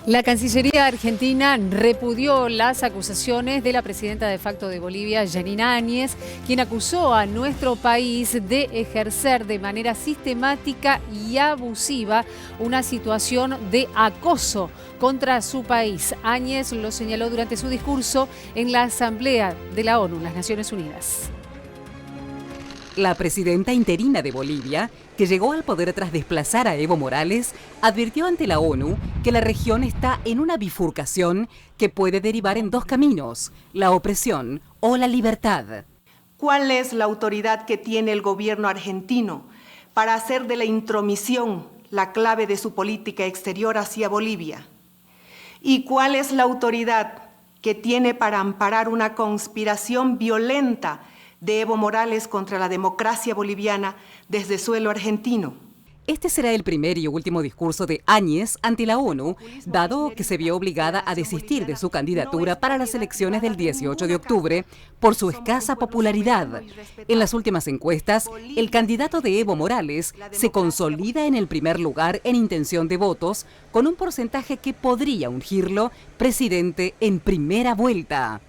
La Cancillería argentina repudió las acusaciones de la presidenta de facto de Bolivia, Yanina Áñez, quien acusó a nuestro país de ejercer de manera sistemática y abusiva una situación de acoso contra su país. Áñez lo señaló durante su discurso en la Asamblea de la ONU, las Naciones Unidas. La presidenta interina de Bolivia, que llegó al poder tras desplazar a Evo Morales, advirtió ante la ONU que la región está en una bifurcación que puede derivar en dos caminos: la opresión o la libertad. ¿Cuál es la autoridad que tiene el gobierno argentino para hacer de la intromisión la clave de su política exterior hacia Bolivia? ¿Y cuál es la autoridad que tiene para amparar una conspiración violenta de Evo Morales contra la democracia boliviana desde suelo argentino? Este será el primer y último discurso de Áñez ante la ONU, dado que se vio obligada a desistir de su candidatura para las elecciones del 18 de octubre por su escasa popularidad. En las últimas encuestas, el candidato de Evo Morales se consolida en el primer lugar en intención de votos, con un porcentaje que podría ungirlo presidente en primera vuelta.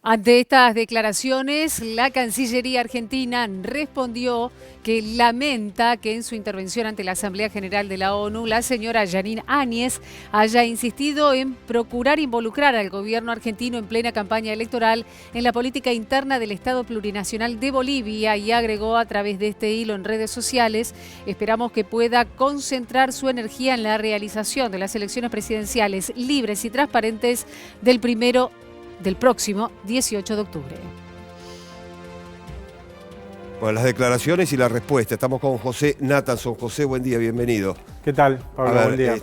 Ante estas declaraciones, la Cancillería argentina respondió que lamenta que en su intervención ante la Asamblea General de la ONU, la señora Yanina Áñez haya insistido en procurar involucrar al gobierno argentino en plena campaña electoral en la política interna del Estado plurinacional de Bolivia, y agregó a través de este hilo en redes sociales: esperamos que pueda concentrar su energía en la realización de las elecciones presidenciales libres y transparentes del próximo 18 de octubre. Bueno, las declaraciones y la respuesta. Estamos con José Nathanson. José, buen día, bienvenido. ¿Qué tal, Pablo? Buen día.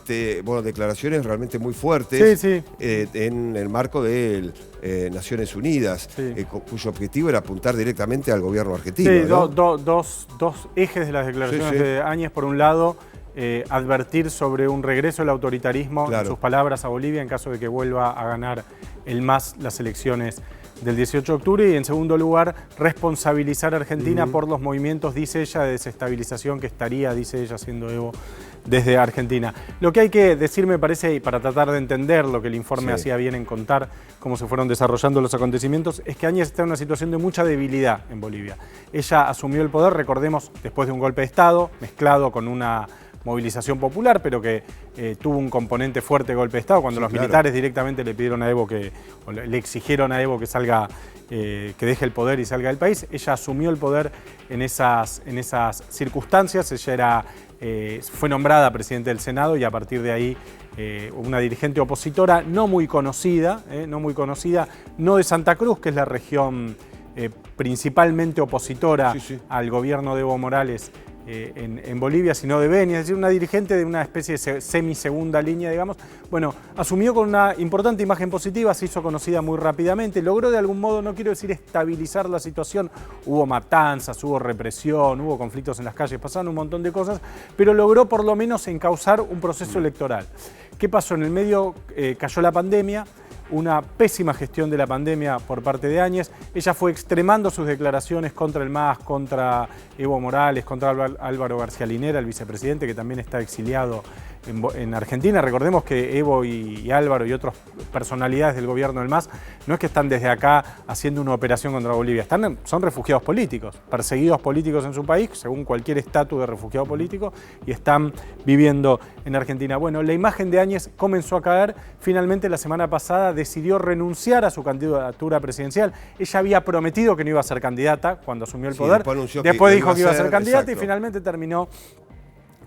Bueno, declaraciones realmente muy fuertes. Sí. En el marco de Naciones Unidas, sí. Cuyo objetivo era apuntar directamente al gobierno argentino. Sí, ¿no? dos ejes de las declaraciones de Áñez. Por un lado, advertir sobre un regreso del autoritarismo, en sus palabras, a Bolivia en caso de que vuelva a ganar el MAS las elecciones del 18 de octubre. Y en segundo lugar, responsabilizar a Argentina por los movimientos, dice ella, de desestabilización que estaría, dice ella, haciendo Evo desde Argentina. Lo que hay que decir, me parece, y para tratar de entender lo que el informe hacía bien en contar, cómo se fueron desarrollando los acontecimientos, es que Áñez está en una situación de mucha debilidad en Bolivia. Ella asumió el poder, recordemos, después de un golpe de Estado, mezclado con una movilización popular, pero que tuvo un componente fuerte de golpe de Estado, cuando los militares directamente le pidieron a Evo le exigieron a Evo que salga, que deje el poder y salga del país. Ella asumió el poder en esas circunstancias. Ella fue nombrada presidente del Senado y a partir de ahí una dirigente opositora no muy conocida, no de Santa Cruz, que es la región principalmente opositora al gobierno de Evo Morales en Bolivia, sino de Beni, es decir, una dirigente de una especie de semisegunda línea, digamos. Bueno, asumió con una importante imagen positiva, se hizo conocida muy rápidamente, logró de algún modo, no quiero decir estabilizar la situación, hubo matanzas, hubo represión, hubo conflictos en las calles, pasaron un montón de cosas, pero logró por lo menos encauzar un proceso electoral. ¿Qué pasó? En el medio cayó la pandemia, una pésima gestión de la pandemia por parte de Áñez. Ella fue extremando sus declaraciones contra el MAS, contra Evo Morales, contra Álvaro García Linera, el vicepresidente, que también está exiliado en Argentina. Recordemos que Evo y Álvaro y otras personalidades del gobierno del MAS no es que están desde acá haciendo una operación contra Bolivia, son refugiados políticos, perseguidos políticos en su país, según cualquier estatus de refugiado político, y están viviendo en Argentina. Bueno, la imagen de Áñez comenzó a caer. Finalmente, la semana pasada decidió renunciar a su candidatura presidencial. Ella había prometido que no iba a ser candidata cuando asumió el poder. Después dijo que iba a ser candidata y finalmente terminó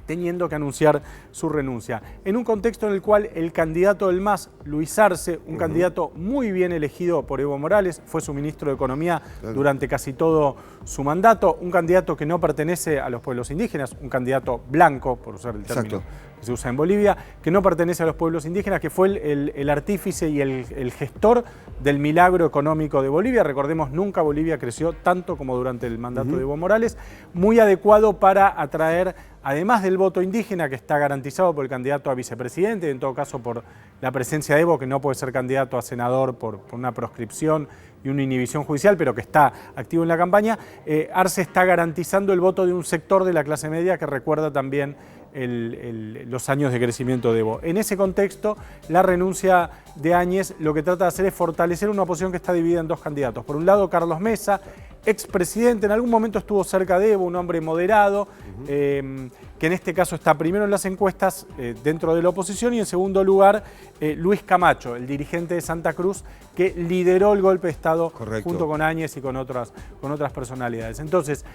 teniendo que anunciar su renuncia. En un contexto en el cual el candidato del MAS, Luis Arce, un candidato muy bien elegido por Evo Morales, fue su ministro de Economía durante casi todo su mandato, un candidato que no pertenece a los pueblos indígenas, un candidato blanco, por usar el término que se usa en Bolivia, que no pertenece a los pueblos indígenas, que fue el artífice y el gestor del milagro económico de Bolivia. Recordemos, nunca Bolivia creció tanto como durante el mandato de Evo Morales, muy adecuado para atraer, además del voto indígena que está garantizado por el candidato a vicepresidente, en todo caso por la presencia de Evo, que no puede ser candidato a senador por una proscripción y una inhibición judicial, pero que está activo en la campaña. Arce está garantizando el voto de un sector de la clase media que recuerda también los años de crecimiento de Evo. En ese contexto, la renuncia de Áñez lo que trata de hacer es fortalecer una oposición que está dividida en dos candidatos. Por un lado, Carlos Mesa, expresidente, en algún momento estuvo cerca de Evo, un hombre moderado, que en este caso está primero en las encuestas dentro de la oposición, y en segundo lugar Luis Camacho, el dirigente de Santa Cruz, que lideró el golpe de Estado junto con Áñez y con otras personalidades. Entonces,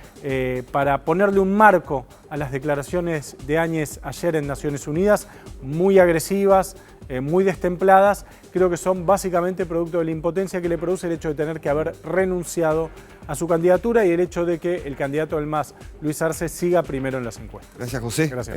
para ponerle un marco a las declaraciones de Áñez ayer en Naciones Unidas, muy agresivas, muy destempladas, creo que son básicamente producto de la impotencia que le produce el hecho de tener que haber renunciado a su candidatura y el hecho de que el candidato del MAS, Luis Arce, siga primero en las encuestas. Gracias, José. Gracias.